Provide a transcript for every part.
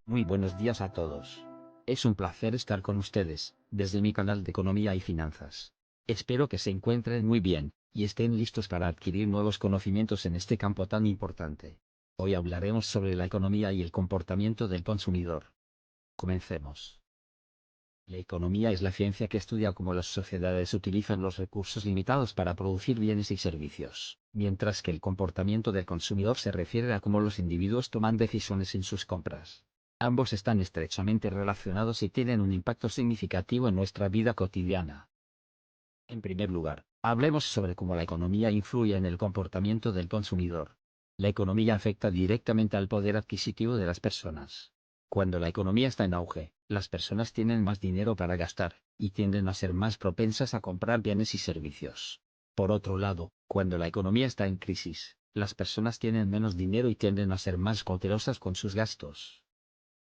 Muy buenos días a todos. Es un placer estar con ustedes, desde mi canal de Economía y Finanzas. Espero que se encuentren muy bien, y estén listos para adquirir nuevos conocimientos en este campo tan importante. Hoy hablaremos sobre la economía y el comportamiento del consumidor. Comencemos. La economía es la ciencia que estudia cómo las sociedades utilizan los recursos limitados para producir bienes y servicios, mientras que el comportamiento del consumidor se refiere a cómo los individuos toman decisiones en sus compras. Ambos están estrechamente relacionados y tienen un impacto significativo en nuestra vida cotidiana. En primer lugar, hablemos sobre cómo la economía influye en el comportamiento del consumidor. La economía afecta directamente al poder adquisitivo de las personas. Cuando la economía está en auge, las personas tienen más dinero para gastar, y tienden a ser más propensas a comprar bienes y servicios. Por otro lado, cuando la economía está en crisis, las personas tienen menos dinero y tienden a ser más cautelosas con sus gastos.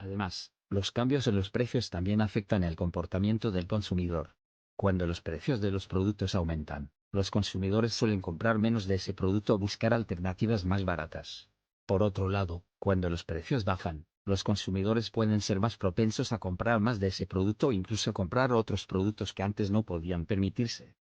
Además, los cambios en los precios también afectan el comportamiento del consumidor. Cuando los precios de los productos aumentan, los consumidores suelen comprar menos de ese producto o buscar alternativas más baratas. Por otro lado, cuando los precios bajan, los consumidores pueden ser más propensos a comprar más de ese producto o incluso comprar otros productos que antes no podían permitirse.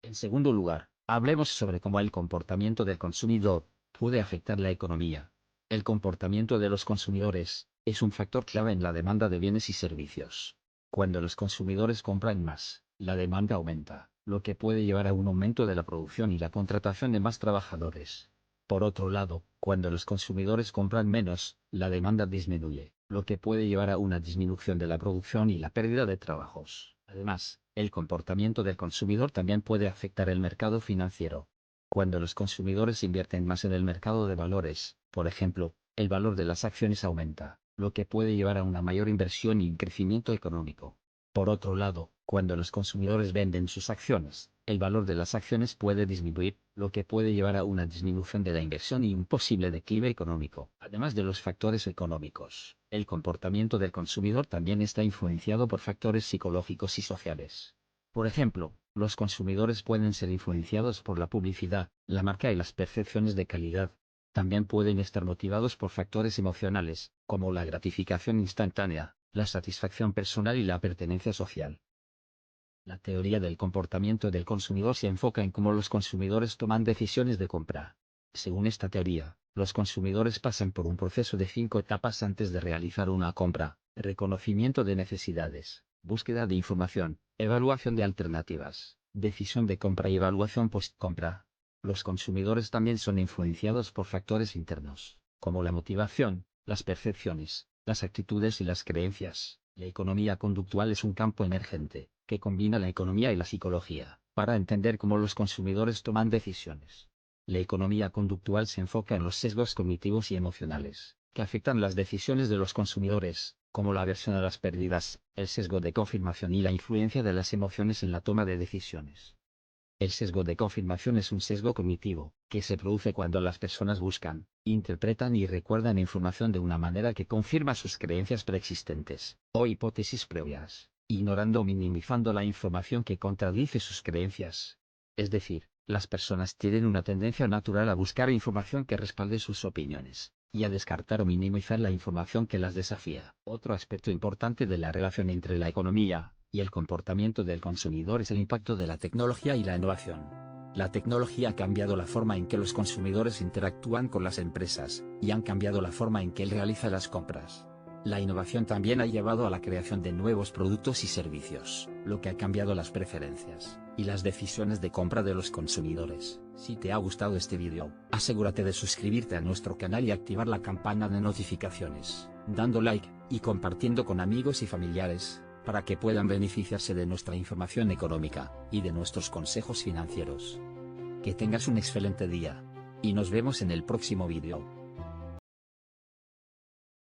En segundo lugar, hablemos sobre cómo el comportamiento del consumidor puede afectar la economía. El comportamiento de los consumidores es un factor clave en la demanda de bienes y servicios. Cuando los consumidores compran más, la demanda aumenta, lo que puede llevar a un aumento de la producción y la contratación de más trabajadores. Por otro lado, cuando los consumidores compran menos, la demanda disminuye, lo que puede llevar a una disminución de la producción y la pérdida de trabajos. Además, el comportamiento del consumidor también puede afectar el mercado financiero. Cuando los consumidores invierten más en el mercado de valores, por ejemplo, el valor de las acciones aumenta, lo que puede llevar a una mayor inversión y un crecimiento económico. Por otro lado, cuando los consumidores venden sus acciones, el valor de las acciones puede disminuir, lo que puede llevar a una disminución de la inversión y un posible declive económico. Además de los factores económicos, el comportamiento del consumidor también está influenciado por factores psicológicos y sociales. Por ejemplo, los consumidores pueden ser influenciados por la publicidad, la marca y las percepciones de calidad. También pueden estar motivados por factores emocionales, como la gratificación instantánea, la satisfacción personal y la pertenencia social. La teoría del comportamiento del consumidor se enfoca en cómo los consumidores toman decisiones de compra. Según esta teoría, los consumidores pasan por un proceso de 5 etapas antes de realizar una compra: reconocimiento de necesidades, búsqueda de información, evaluación de alternativas, decisión de compra y evaluación post-compra. Los consumidores también son influenciados por factores internos, como la motivación, las percepciones, las actitudes y las creencias. La economía conductual es un campo emergente, que combina la economía y la psicología, para entender cómo los consumidores toman decisiones. La economía conductual se enfoca en los sesgos cognitivos y emocionales, que afectan las decisiones de los consumidores, como la aversión a las pérdidas, el sesgo de confirmación y la influencia de las emociones en la toma de decisiones. El sesgo de confirmación es un sesgo cognitivo, que se produce cuando las personas buscan, interpretan y recuerdan información de una manera que confirma sus creencias preexistentes, o hipótesis previas, ignorando o minimizando la información que contradice sus creencias. Es decir, las personas tienen una tendencia natural a buscar información que respalde sus opiniones, y a descartar o minimizar la información que las desafía. Otro aspecto importante de la relación entre la economía y el comportamiento del consumidor es el impacto de la tecnología y la innovación. La tecnología ha cambiado la forma en que los consumidores interactúan con las empresas, y han cambiado la forma en que él realiza las compras. La innovación también ha llevado a la creación de nuevos productos y servicios, lo que ha cambiado las preferencias y las decisiones de compra de los consumidores. Si te ha gustado este vídeo, asegúrate de suscribirte a nuestro canal y activar la campana de notificaciones, dando like y compartiendo con amigos y familiares, para que puedan beneficiarse de nuestra información económica y de nuestros consejos financieros. Que tengas un excelente día, y nos vemos en el próximo vídeo.